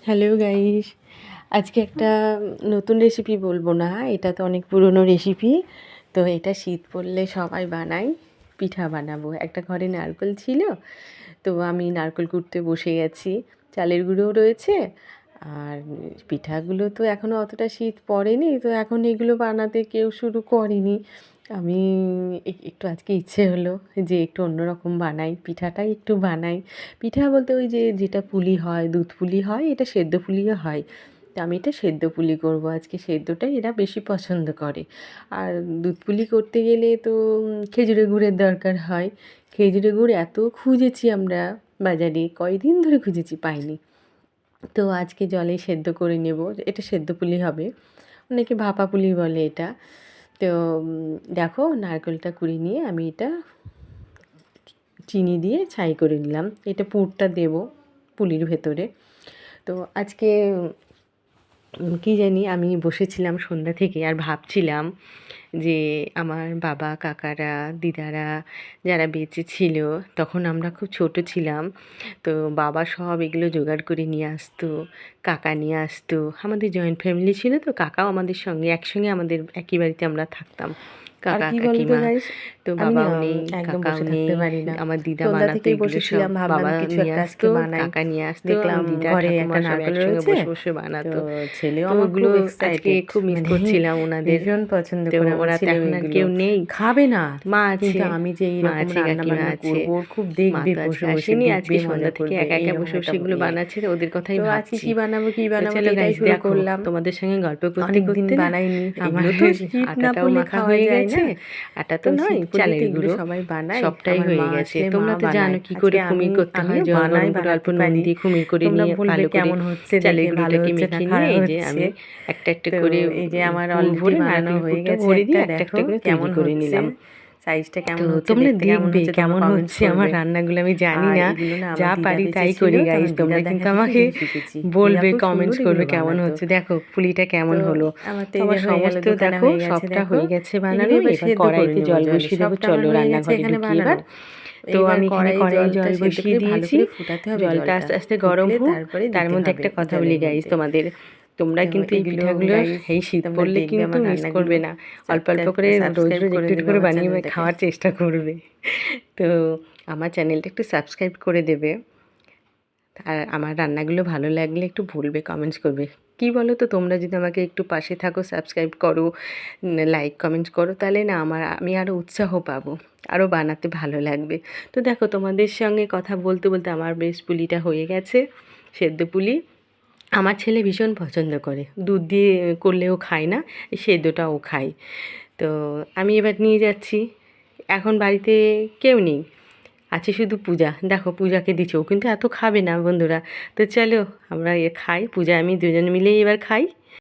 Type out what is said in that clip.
Hello guys, আজকে একটা নতুন রেসিপি বলবো না, এটা তো অনেক পুরনো রেসিপি। তো এটা শীত পড়লে সবাই বানায়, পিঠা বানাবো। একটা ঘরে নারকেল ছিল, তো আমি নারকেল কুটতে বসে গেছি। চালের গুঁড়োও রয়েছে, আর পিঠাগুলো তো এখনও অতটা শীত পড়েনি, তো এখন এগুলো বানাতে কেউ শুরু করেনি। আমি একটু আজকে ইচ্ছে হলো যে একটু অন্যরকম বানাই, পিঠাটাই একটু বানাই। পিঠা বলতে ওই যে যেটা পুলি হয়, দুধ পুলি হয়, এটা সেদ্ধ পুলিও হয়। তো আমি এটা সেদ্ধ পুলি করবো আজকে, সেদ্ধটাই এরা বেশি পছন্দ করে। আর দুধ পুলি করতে গেলে তো খেজুরের গুড়ের দরকার হয়। খেজুরের গুড় এত খুঁজেছি আমরা বাজারে, কয়দিন ধরে খুঁজেছি, পাইনি। তো আজকে জলে সেদ্ধ করে নেব, এটা সেদ্ধ পুলি হবে, অনেকে ভাপা পুলি বলে এটা। তো দেখো, নারকেলটা কুড়িয়ে নিয়ে আমি এটা চিনি দিয়ে ছাই করে নিলাম। এটা পুরটা দেব পুলির ভেতরে। তো আজকে কী জানি, আমি বসেছিলাম সন্ধ্যা থেকে আর ভাবছিলাম যে আমার বাবা, কাকারা, দিদারা যারা বেঁচে ছিল, তখন আমরা খুব ছোট ছিলাম। তো বাবা সব এগুলো জোগাড় করে নিয়ে আসতো, কাকা নিয়ে আসতো। আমাদের জয়েন্ট ফ্যামিলি ছিল, তো কাকাও আমাদের সঙ্গে একসঙ্গে, আমাদের একই বাড়িতে আমরা থাকতাম, আর কাকা কি বলতো কাকিমা। গাইস, তো আমি না বাবাও নেই, একদম কাকাও বসে নেই, থাকতে পারি না। আমার দিদা সন্ধ্যা বানাতো থেকেই এগুলো সব, বসেছিলাম, ভাবলাম বাবা কিছু নিয়ে একটা আজকে আসতো, বানাই। কাকা নিয়ে আসতো, দেখলাম দিদা ঘরে ঠাকুমা একটা সব নারকেল একসঙ্গে রয়েছে, বসে বসে তো বানাতো। ছেলেও তো আমার ওগুলো খুব আজকে এক্সাইটেড, খুব মিস মানে করছিলাম ওনাদের। ভীষণ পছন্দ তো করে আমার ওরা তো ছেলেও এখন আর এগুলো কেউ নেই, খাবে না, মা কিন্তু আছে, আমি যে মা এইরকম আছে, রান্না কাকিমা বান্না আছে। করবো ওর খুব মা দেখবে, তো বসে আজকে বসে আসেনি, দেখবে, আজকে মজা সন্ধ্যা থেকে করবে, একা একা এইরকম বসে বসে একটা এগুলো ইয়ে। বানাচ্ছে, তো ওদের কথাই তো আজকে ভাবছি। কি বানাবো কি তো বানাবো, তো চলো এটাই গাইস, শুরু দেখো করলাম। তোমাদের সঙ্গে গল্প করতে অনেক দিন করতে না, বানাইনি, আমার এগুলো তো শীত না আটাটাও পড়লে মাখা খাওয়া হয়ে যায় গেছে, না। আটা তো তো নয়, শীত পড়লে তো চালের এগুলো গুঁড়ো, সবাই বানায়, সবটাই আমার হয়ে মা গেছে। আসলে মা তোমরা তো বানায়। জানো কি আজকে করে খুমির করতে হয়, আমিও জল গরম বানাই, করে অল্প বানাতে নুন পারি। দিয়ে খুমির করে তোমরা নিয়ে বলবে ভালো করে কেমন হচ্ছে, চালের দেখে ভালো গুঁড়োটাকে হচ্ছে না মেখে নিয়ে খারাপ এই যে হচ্ছে। আমি একটা একটা তো করে এই যে আমার পুর অলরেডি ভরে বানানো নারকেল হয়ে পুরটা গেছে ভরে একটা, দিয়ে একটা দেখো একটা করে কেমন তৈরি করে হচ্ছে, নিলাম। সাইজটা তো কেমন হচ্ছে, তোমরা দেখতে কেমন দেখবে হচ্ছে, তোমরা কেমন কমেন্টস হচ্ছে আমার করবে। রান্নাগুলো, আমি জানি আর না, এগুলো না যা আমার দিদা পারি বেঁচে তাই ছিল, করি তো গাইস। আমি তোমরা দিদার কিন্তু দেখা থেকে আমাকে শিখেছি। দিদা বলবে, খুব সুন্দর কমেন্টস করবে এগুলো কেমন বানাতো। হচ্ছে। দেখো পুলিটা তো কেমন হলো। আমার তো তো এই যে আমার হয়ে গেল, সমস্ত দুখানা দেখো হয়ে গেছে, সবটা দেখো হয়ে গেছে এগুলো বানানো, এবার এবার সেদ্ধ করে কড়াইতে নেবো জল জলে, বসিয়ে দেবো, সবটা আমার চলো হয়ে গেছে, রান্নাঘরে এখানে ঢুকি এবার। বানানো। তো এইবার আমি এখানে কড়াইয়ে কড়াইয়ে জলটা জল সেদ্ধ বসিয়ে করে ভালো দিয়েছি, করে ফুটাতে হবে, জলটা জলটা আস্তে আস্তে গরম ফুটলে হোক। তারপরে তার দিতে মধ্যে হবে একটা কথা বলি জলের গাইস মধ্যে। তোমাদের, তোমরা তো কিন্তু এই এগুলো পিঠাগুলো গাইস এই শীত তোমরা পড়লে দেখবে কিন্তু আমার মিস রান্নাগুলো, করবে না। অল্প অল্প করে রোজ সাবস্ক্রাইব রোজ করে একটু একটু দেবে করে আমার বানিয়ে চ্যানেলটাকে। খাওয়ার চেষ্টা করবে। তো আমার চ্যানেলটা একটু সাবস্ক্রাইব করে দেবে, আর আমার রান্নাগুলো ভালো লাগলে একটু বলবে, কমেন্টস করবে। কি বলো তো, তোমরা যদি আমাকে একটু পাশে থাকো, সাবস্ক্রাইব করো, লাইক কমেন্টস করো, তাহলে না আমি আরও উৎসাহ পাবো, আরও বানাতে ভালো লাগবে। তো দেখো, তোমাদের সঙ্গে কথা বলতে বলতে আমার বেশ পুলিটা হয়ে গেছে, সেদ্ধ পুলি। আমার ছেলে ভীষণ পছন্দ করে, দুধ দিয়ে করলেও খায় না, এই সেদ্ধটাও খায়। তো আমি এবার নিয়ে যাচ্ছি। এখন বাড়িতে কেউ নেই, আছে শুধু পূজা। দেখো পূজাকে দিচ্ছে, ও কিন্তু এত খাবে না বন্ধুরা। তো চলো আমরা খাই, পূজা আমি দুজন মিলেই এবার খাই।